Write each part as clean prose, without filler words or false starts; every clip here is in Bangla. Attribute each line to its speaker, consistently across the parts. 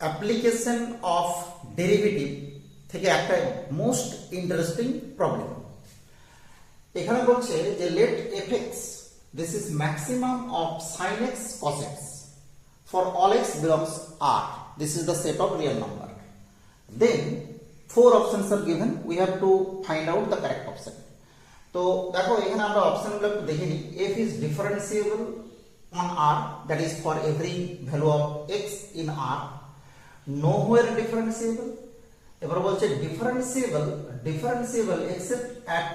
Speaker 1: অ্যাপ্লিকেশন অফ ডেরিভেটিভ থেকে একটা মোস্ট ইন্টারেস্টিং প্রবলেম। এখানে বলছে যে let f x this is maximum of sin x cos x for all x belongs R. This is the set of real number. Then four options are given. We have to find out the correct option. তো দেখো এখানে আমরা অপশনগুলো একটু দেখে নিই। f is differentiable on R, that is for every value of x in R. Nowhere differentiable. এবার বলছে differentiable except at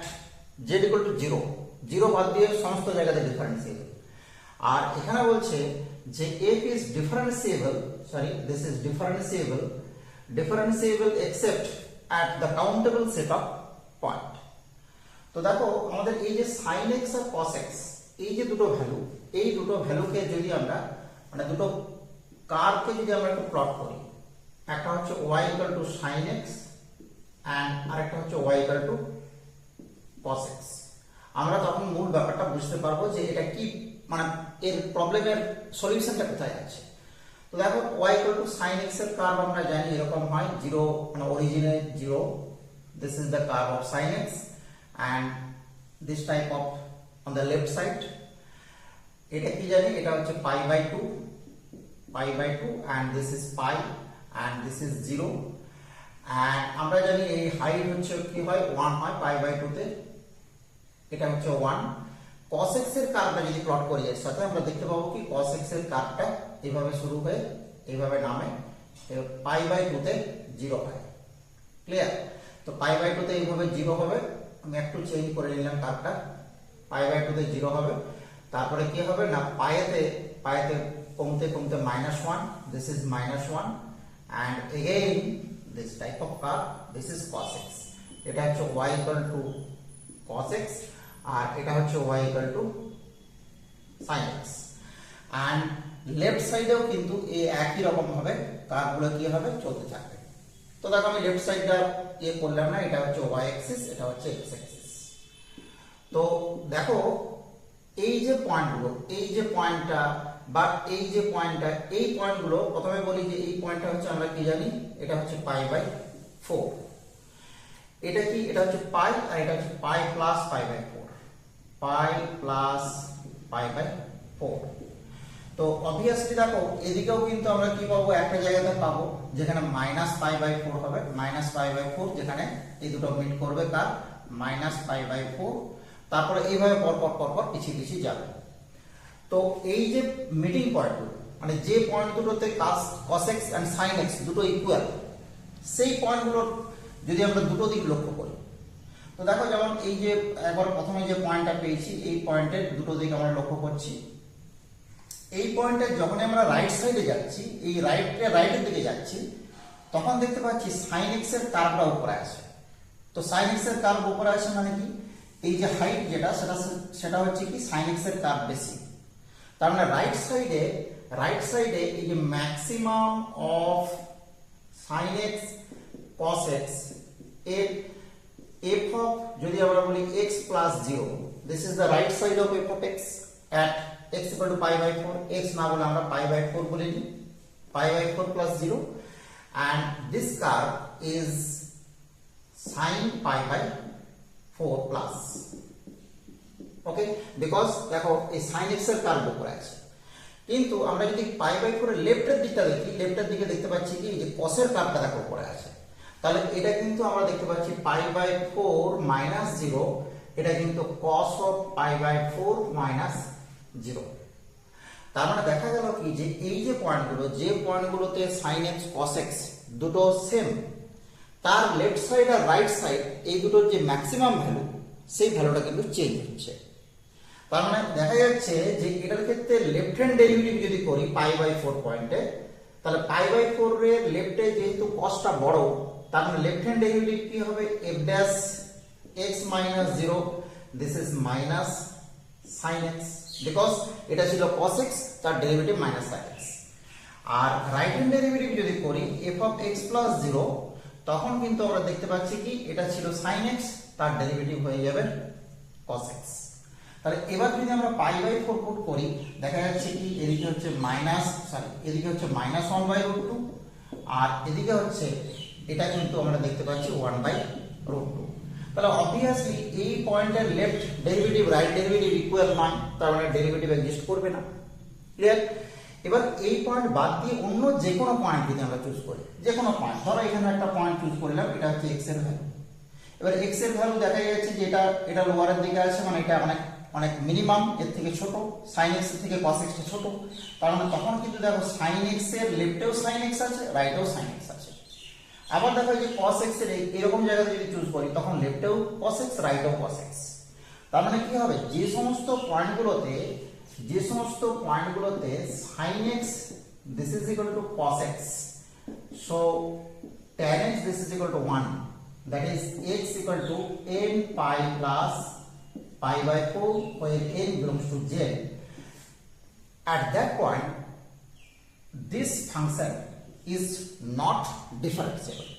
Speaker 1: z equal to 0. 0 বাদ দিয়ে সমস্ত জায়গাতে differentiable. আর এখানে বলছে যে f is differentiable except at the countable set of point. তো দেখো আমাদের এই যে sin x আর cos x এই যে দুটো ভ্যালু, এই দুটো ভ্যালুকে যদি আমরা মানে দুটো কার্ভকে যদি আমরা একটু প্লট করি, একটা হচ্ছে y equal to sin x and আরেকটা হচ্ছে y equal to cos x, আমরা তখন মূল ব্যাপারটা বুঝতে পারবো যে এটা কি মানে এর প্রবলেমের সলিউশনটা কোথায় আছে। তো দেখো y equal to sin x এর কার্ভ আমরা জানি এরকম হয় 0 মানে অরিজিনে 0, this is the curve of sin x and this type of on the left side এটা কি জানি, এটা হচ্ছে pi by 2 and this is pi and this is 0 and আমরা জানি এই হাইট হচ্ছে কি হয় 1 হয় pi by 2 তে, এটা হচ্ছে 1। cos x এর কার্ভটা যদি প্লট করি এর সাথে আমরা দেখতে পাবো কি cos x এর কার্ভটা এইভাবে শুরু হয়ে এইভাবে নামে pi by 2 তে 0 হয়। ক্লিয়ার? তো pi by 2 তে এইভাবে 0 হবে, আমি একটু চেঞ্জ করে নিলাম কার্ভটা, pi by 2 তে 0 হবে, তারপরে কি হবে না পাইতে কমতে কমতে -1, this is -1 and again this type of curve, this is cos x, এটা হচ্ছে y equal to cos x আর এটা হচ্ছে y equal to sin x and left সাইডেও কিন্তু এই একই রকম ভাবে কার্ভগুলো কি হবে চলতে থাকবে। তো দেখো আমি লেফট সাইডটা করলাম না, এটা হচ্ছে y অ্যাক্সিস, এটা হচ্ছে x অ্যাক্সিস। তো দেখো এই যে পয়েন্টগুলো, এই যে পয়েন্টটা বা এই যে পয়েন্টটা, এই পয়েন্টগুলো প্রথমে বলি যে এই পয়েন্টটা হচ্ছে আমরা কি জানি, এটা হচ্ছে পাই বাই 4, এটা কি এটা হচ্ছে পাই আর এটা হচ্ছে pi plus pi by 4, pi plus pi by 4। তো অবভিয়াসলি দেখো এদিকেও কিন্তু আমরা কি পাবো, একটা জায়গাতে পাবো যেখানে মাইনাস পাই বাই 4 হবে, মাইনাস পাই বাই 4 যেখানে এই দুটো মিট করবে কার মাইনাস পাই বাই 4, তারপরে এইভাবে পরপর পিছিয়ে পিছিয়ে যাবে। তো এই যে মিটিং পয়েন্টগুলো মানে যে পয়েন্ট দুটোতে cos x and sin x দুটো ইকুয়াল, সেই পয়েন্টগুলোর যদি আমরা দুটো দিক লক্ষ্য করি, তো দেখো যেমন এই যে একবার প্রথমে যে পয়েন্টটা পেয়েছি এই পয়েন্টের দুটো দিক আমরা লক্ষ্য করছি। এই পয়েন্টে যখন আমরা রাইট সাইডে যাচ্ছি, এই রাইটের দিকে যাচ্ছি, তখন দেখতে পাচ্ছি sin x এর কার্ভটা উপরে আসে। তো sin x এর কার্ভ উপরে আসে মানে কি, এই যে হাইট যেটা সেটা হচ্ছে কি sin x এর কার্ভ বেশি। তার মানে রাইট সাইডে এই যে maximum of sin x cos x এর f of যদি আমরা বলি x plus 0, this is the right side of f of x at x equal to pi by 4, x না বলে আমরা pi by 4 বলে নিই, pi by 4 plus 0 and this curve is sin pi by 4 plus, okay, because দেখো এই sin x এর কার্ভ উপরে আছে। কিন্তু আমরা যদি pi by 4 এর লেফটের দিকটা দেখি, লেফটের দিকে দেখতে পাচ্ছি কি যে cos এর কার্ভটা দেখো উপরে আছে, তাহলে এটা কিন্তু আমরা দেখতে পাচ্ছি pi by 4 minus 0, এটা কিন্তু cos of pi by 4 minus 0। তার মানে দেখা গেল কি যে এই যে পয়েন্টগুলো, যে পয়েন্টগুলোতে sin x cos x দুটো সেম, তার লেফট সাইড আর রাইট সাইড এই দুটোর যে ম্যাক্সিমাম ভ্যালু সেই ভ্যালুটা কিন্তু চেঞ্জ হচ্ছে। তার মানে দেখা যাচ্ছে যে এটার ক্ষেত্রে লেফট হ্যান্ড ডেরিভেটিভ যদি করি পাই বাই 4 পয়েন্টে, তাহলে পাই বাই 4 এর লেফটে যেহেতু কসটা বড়, তার মানে লেফট হ্যান্ড ডেরিভেটিভ কি হবে f dash x minus 0, this is minus sin x, because এটা ছিল cos x, তার ডেরিভেটিভ minus sin x। আর রাইট হ্যান্ড ডেরিভেটিভ যদি করি f of x plus 0, তখন কিন্তু আমরা দেখতে পাচ্ছি কি এটা ছিল sin x, তার ডেরিভেটিভ হয়ে যাবে cos x। তাহলে এবার যদি আমরা পাই বাই 4 পুট করি, দেখা যাচ্ছে কি এদিকে হচ্ছে -1/√2 আর এদিকে হচ্ছে এটা কিন্তু আমরা দেখতে পাচ্ছি 1/√2। তাহলে অবভিয়াসলি এই পয়েন্টের left derivative right derivative equal নয়, তার মানে ডেরিভেটিভ এক্সিস্ট করবে না। ক্লিয়ার? এবার এই পয়েন্ট বাদ দিয়ে অন্য যে কোনো পয়েন্ট যদি আমরা চুজ করি, যে কোনো পয়েন্ট, ধরো এখানে একটা পয়েন্ট চুজ করলাম, এটা হচ্ছে এক্স এর ভ্যালু। এবার এক্স এর ভ্যালু দেখা যাচ্ছে যে এটা লোয়ারের দিকে আছে, মানে এটা অনেক মিনিমাম, এর থেকে ছোট, সাইন এক্স এর থেকে কস এক্স টা ছোট। তার মানে তখন কিন্তু দেখো সাইন এক্স এর লেফটেও সাইন এক্স আছে, রাইটেও সাইন এক্স আছে। আবার দেখো যে cos x এর এরকম জায়গাতে যদি চুজ করি তখন লেফটেও cos x রাইটেও cos x। তার মানে কি হবে, যে সমস্ত পয়েন্টগুলোতে sin x this is equal to cos x, so tan x this is equal to 1, that is x equal to n pi plus pi by 4 where n belongs to z. At that point this function is not differentiable,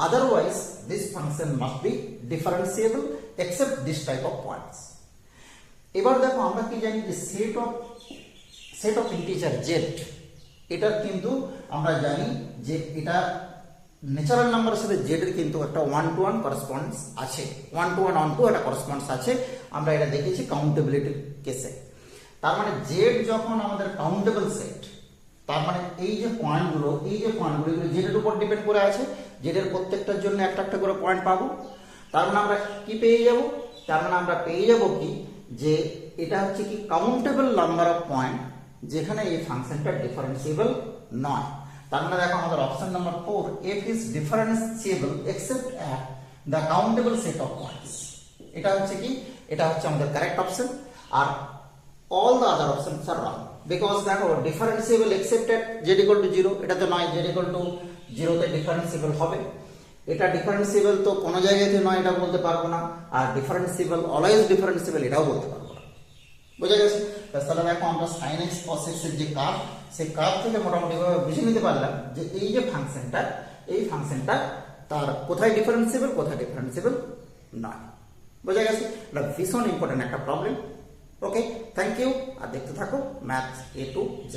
Speaker 1: otherwise this function must be differentiable except this type of points. এবার দেখো আমরা কি জানি যে সেট অফ ইন্টিজার z, এটা কিন্তু আমরা জানি যে এটা ন্যাচারাল নাম্বারের সাথে z এর কিন্তু একটা 1-to-1 করেসপন্ডেন্স আছে, 1-to-1 অনটু একটা করেসপন্ডেন্স আছে, আমরা এটা দেখেছি কাউন্টেবিলিটির কেসে। তার মানে z যখন আমাদের কাউন্টেবল সেট, তার মানে এই যে পয়েন্টগুলো এগুলো জেড এর উপর ডিপেন্ড করে আছে, জেড এর প্রত্যেকটার জন্য একটা একটা করে পয়েন্ট পাবো। তার মানে আমরা কি পেয়ে যাব, কি যে এটা হচ্ছে কি কাউন্টেবল নাম্বার অফ পয়েন্ট যেখানে এই ফাংশনটা ডিফারেন্সিয়েবল নয়। তার মানে দেখো আমাদের option number 4, f is differentiable except at the countable set of points, এটা হচ্ছে আমাদের কারেক্ট অপশন। আর all the other options are wrong because দেখো differentiable except at z equal to 0, এটা তো নয়, z equal to 0 তে ডিফারেন্সিয়েবল হবে, এটা ডিফারেন্সিয়েবল তো কোনো জায়গাতে নয়, এটা বলতে পারবো না। আর ডিফারেন্সিয়েবল অলওয়েজ ডিফারেন্সিয়েবল এটাও বলতে পারবো না। বোঝা গেছে? তাহলে দেখো আমরা sin x cos x এর যে কার্ভ, সেই কার্ভ থেকে মোটামুটি ভাবে বুঝে নিতে পারলাম যে এই যে ফাংশনটা তার কোথায় ডিফারেন্সিয়েবল নয়। বোঝা গেছে? এটা ভীষণ ইম্পর্টেন্ট একটা প্রবলেম। Okay, thank you. আর দেখতে থাকো ম্যাথ A to Z।